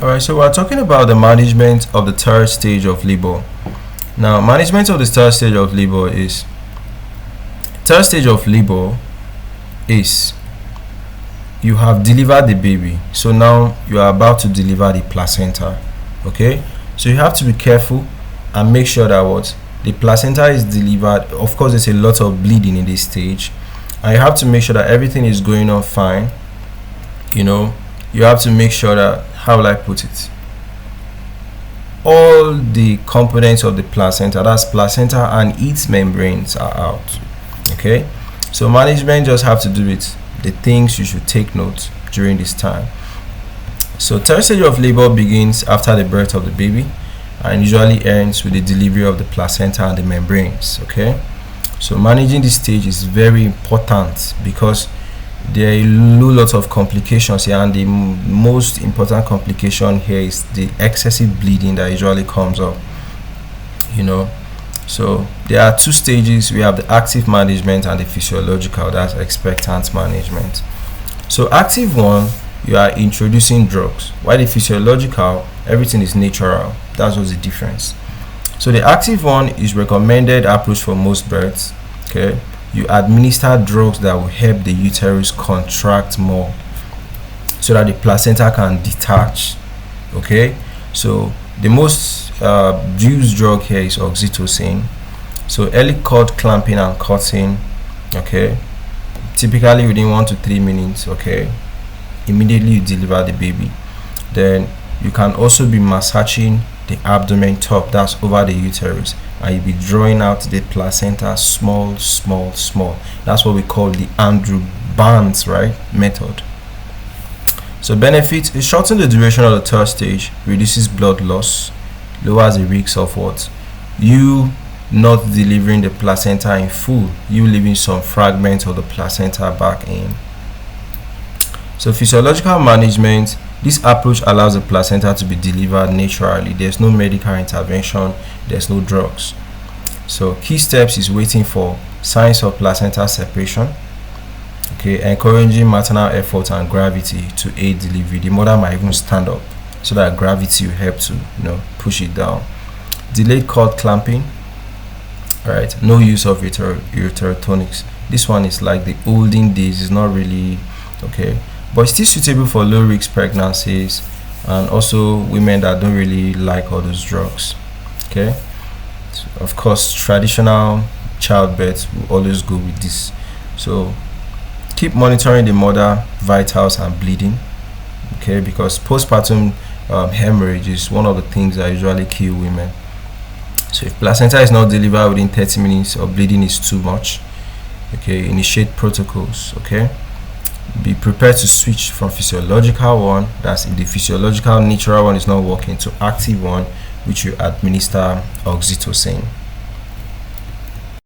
Alright, so we're talking about the management of the third stage of labor. Now, management of the third stage of labor is you have delivered the baby, so now you are about to deliver the placenta. Okay, so you have to be careful and make sure that what the placenta is delivered. Of course, there's a lot of bleeding in this stage, and you have to make sure that everything is going on fine. You have to make sure that, how will I put it, all the components of the placenta, that's placenta and its membranes, are out. Okay, so management just have to do with the things you should take note during this time. So third stage of labor begins after the birth of the baby and usually ends with the delivery of the placenta and the membranes. Okay, so managing this stage is very important because there are a lot of complications here, and the most important complication here is the excessive bleeding that usually comes up. So there are two stages. We have the active management and the physiological, that's expectant management. So active one, you are introducing drugs, while the physiological, everything is natural. That's what's the difference. So the active one is recommended approach for most births. Okay, you administer drugs that will help the uterus contract more so that the placenta can detach. Okay, so the most used drug here is oxytocin. So early cord clamping and cutting, okay, typically within 1 to 3 minutes. Okay, immediately you deliver the baby. Then you can also be massaging the abdomen top, that's over the uterus, and you'll be drawing out the placenta small. That's what we call the Andrew Barnes method. So benefits: it shortens the duration of the third stage, reduces blood loss, lowers the risk of what you not delivering the placenta in full, you leaving some fragments of the placenta back in. So physiological management: this approach allows the placenta to be delivered naturally. There's no medical intervention, there's no drugs. So key steps is waiting for signs of placenta separation. Okay, encouraging maternal effort and gravity to aid delivery. The mother might even stand up so that gravity will help to push it down. Delayed cord clamping. Right, no use of uterotonics. This one is like the olden days, it's not really okay, but it's still suitable for low risk pregnancies and also women that don't really like all those drugs. Okay, so of course traditional childbirth will always go with this. So keep monitoring the mother vitals and bleeding, okay, because postpartum hemorrhage is one of the things that usually kill women. So if placenta is not delivered within 30 minutes or bleeding is too much, okay, initiate protocols. Okay, be prepared to switch from physiological one, that's if the physiological natural one is not working, to active one, which you administer oxytocin.